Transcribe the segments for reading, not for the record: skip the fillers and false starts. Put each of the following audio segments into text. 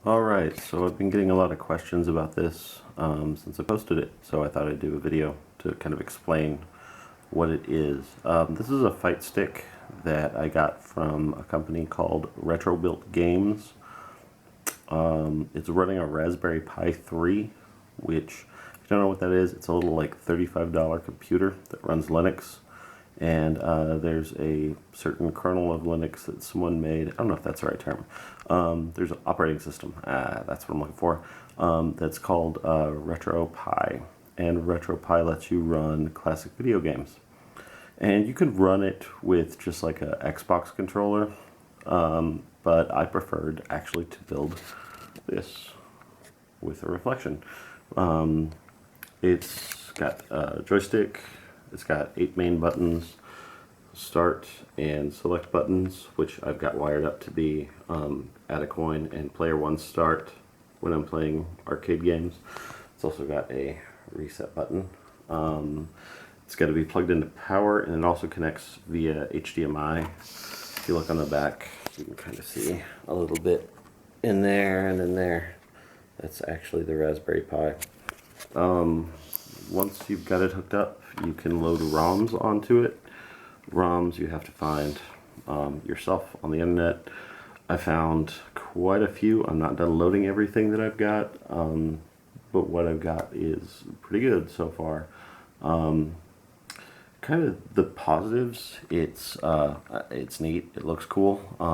Alright, so I've been getting a lot of questions about this since I posted it, so I thought I'd do a video to kind of explain what it is. This is a fight stick that I got from a company called RetroPie Games. It's running a Raspberry Pi 3, which, if you don't know what that is, it's a little like $35 computer that runs Linux. And there's a certain kernel of Linux that someone made. I don't know if that's the right term. There's an operating system. That's what I'm looking for. That's called RetroPie. And RetroPie lets you run classic video games. And you could run it with just like an Xbox controller. But I preferred actually to build this with a reflection. It's got a joystick. It's got 8 main buttons, start and select buttons, which I've got wired up to be add a coin and player 1 start when I'm playing arcade games. It's also got a reset button. It's got to be plugged into power, and it also connects via HDMI. If you look on the back, you can kind of see a little bit in there and in there. That's actually the Raspberry Pi. Once you've got it hooked up, you can load ROMs onto it. ROMs you have to find yourself on the internet. I found quite a few. I'm not done loading everything that I've got, but what I've got is pretty good so far. Kind of the positives, it's neat, it looks cool. I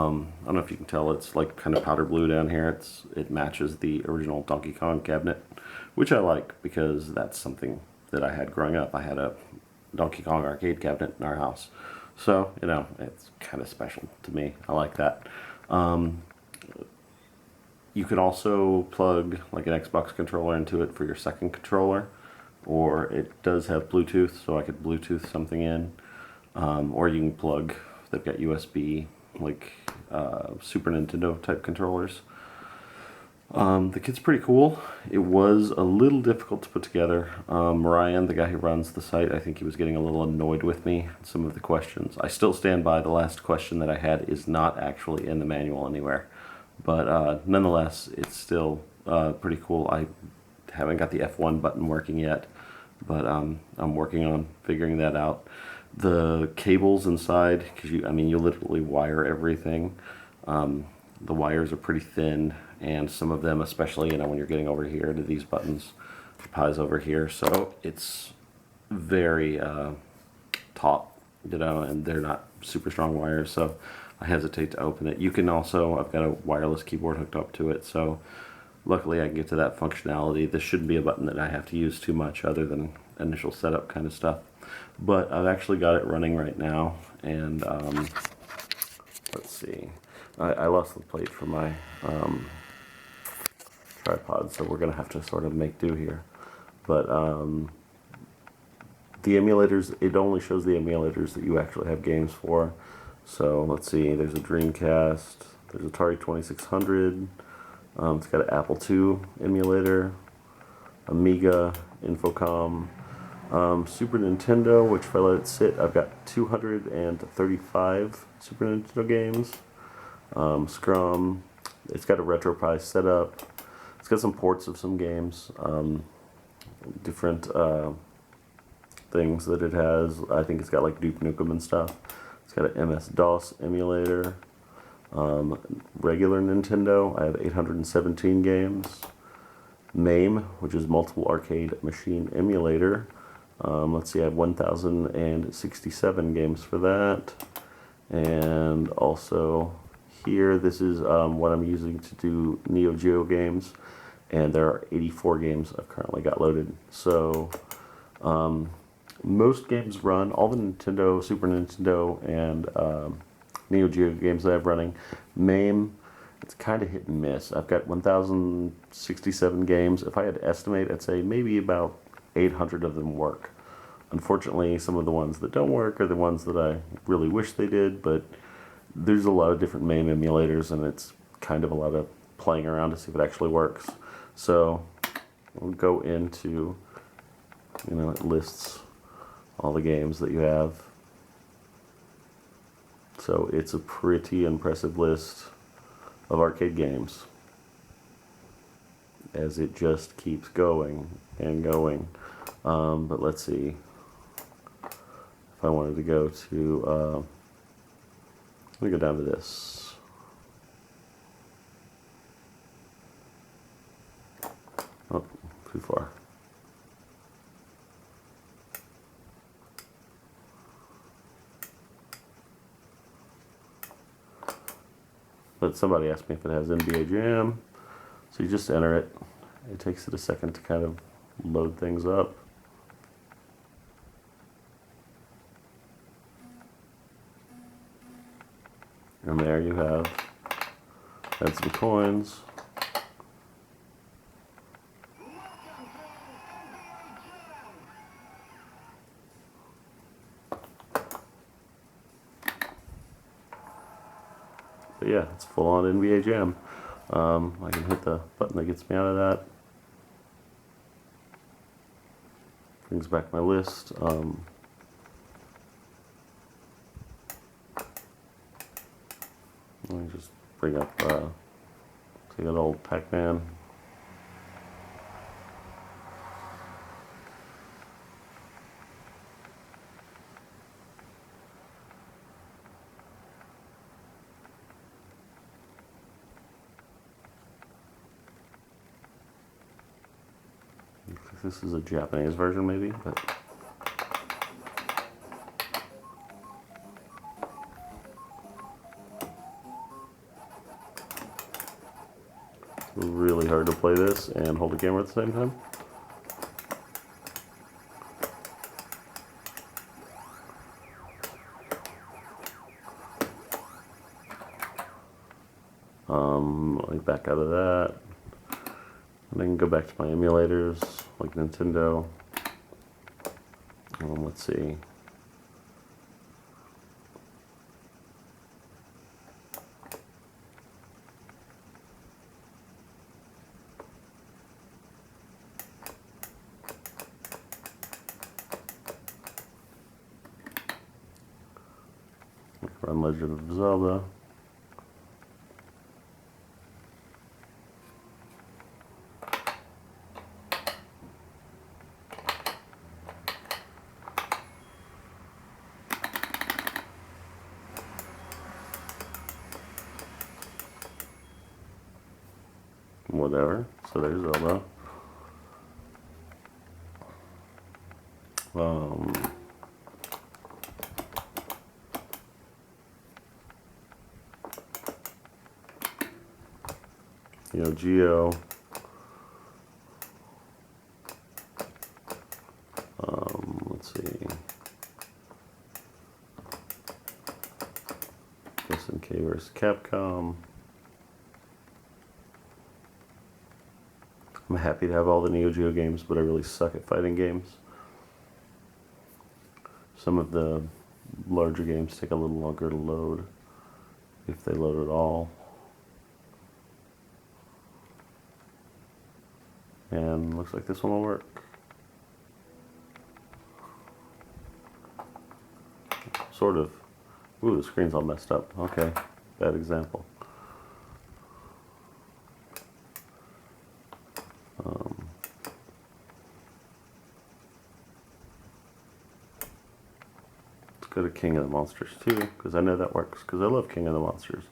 don't know if you can tell, it's like kind of powder blue down here. It matches the original Donkey Kong cabinet, which I like because that's something that I had growing up. I had a Donkey Kong arcade cabinet in our house, so you know, it's kind of special to me. I like that. You can also plug like an Xbox controller into it for your second controller, or it does have Bluetooth, so I could Bluetooth something in, or you can plug, they've got USB, like Super Nintendo type controllers. The kit's pretty cool. It was a little difficult to put together. Ryan, the guy who runs the site, I think he was getting a little annoyed with me, some of the questions. I still stand by the last question that I had is not actually in the manual anywhere. But nonetheless, it's still pretty cool. I haven't got the F1 button working yet, but I'm working on figuring that out. The cables inside, because you literally wire everything. The wires are pretty thin, and some of them, especially when you're getting over here to these buttons, the Pi's over here, so it's very taut, and they're not super strong wires, so I hesitate to open it. You can also, I've got a wireless keyboard hooked up to it, so luckily I can get to that functionality. This shouldn't be a button that I have to use too much other than initial setup kind of stuff. But I've actually got it running right now, and let's see. I lost the plate for my tripod, so we're going to have to sort of make do here. But the emulators, it only shows the emulators that you actually have games for. So let's see, there's a Dreamcast, there's Atari 2600, it's got an Apple II emulator, Amiga, Infocom, Super Nintendo, which if I let it sit, I've got 235 Super Nintendo games. Scrum, it's got a RetroPie setup, it's got some ports of some games, different things that it has. I think it's got like Duke Nukem and stuff. It's got an MS-DOS emulator, regular Nintendo, I have 817 games, MAME, which is Multiple Arcade Machine Emulator, let's see, I have 1,067 games for that, and also here, this is what I'm using to do Neo Geo games, and there are 84 games I've currently got loaded. So most games run, all the Nintendo, Super Nintendo, and Neo Geo games that I have running. MAME, it's kind of hit and miss. I've got 1,067 games. If I had to estimate, I'd say maybe about 800 of them work. Unfortunately, some of the ones that don't work are the ones that I really wish they did, but there's a lot of different MAME emulators, and it's kind of a lot of playing around to see if it actually works. So we'll go into, it lists all the games that you have. So it's a pretty impressive list of arcade games. as it just keeps going and going. But let's see if I wanted to go to, let me go down to this. Oh, too far. But somebody asked me if it has NBA Jam. So you just enter it. It takes it a second to kind of load things up. And there you have, add some coins. But yeah, it's full on NBA Jam. I can hit the button that gets me out of that. Brings back my list. Let me just bring up, take an old Pac-Man. This is a Japanese version maybe, but it's really hard to play this and hold the camera at the same time. Let me back out of that. And I can go back to my emulators, like Nintendo. Let's see. Run Legend of Zelda. Whatever. So there's Zelda. Neo Geo. Let's see. SNK versus Capcom. I'm happy to have all the Neo Geo games, but I really suck at fighting games. Some of the larger games take a little longer to load, if they load at all. And looks like this one will work. Sort of. Ooh, the screen's all messed up. Okay, bad example. Let's go to King of the Monsters too, because I know that works, because I love King of the Monsters.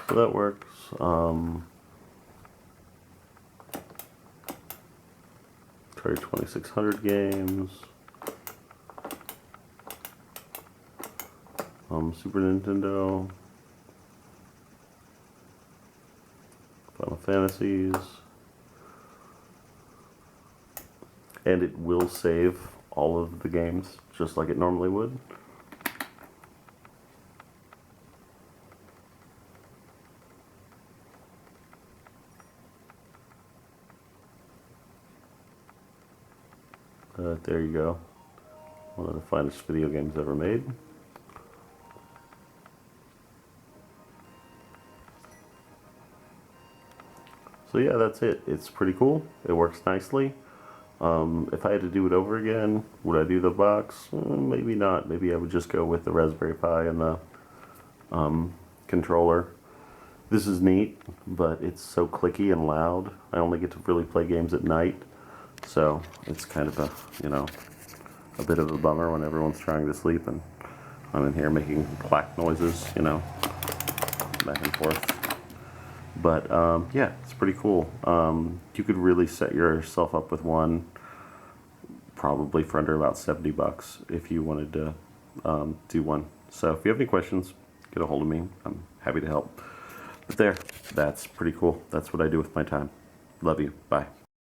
So that works. Try 2600 games. Super Nintendo. Final Fantasies. And it will save all of the games just like it normally would. There you go. One of the finest video games ever made. So yeah, that's it. It's pretty cool. It works nicely. If I had to do it over again, would I do the box? Maybe not. Maybe I would just go with the Raspberry Pi and the controller. This is neat, but it's so clicky and loud. I only get to really play games at night, so it's kind of a, you know, a bit of a bummer when everyone's trying to sleep and I'm in here making clack noises, you know, back and forth. But yeah, it's pretty cool. You could really set yourself up with one probably for under about $70 if you wanted to do one. So if you have any questions, get a hold of me. I'm happy to help. But there, that's pretty cool. That's what I do with my time. Love you. Bye.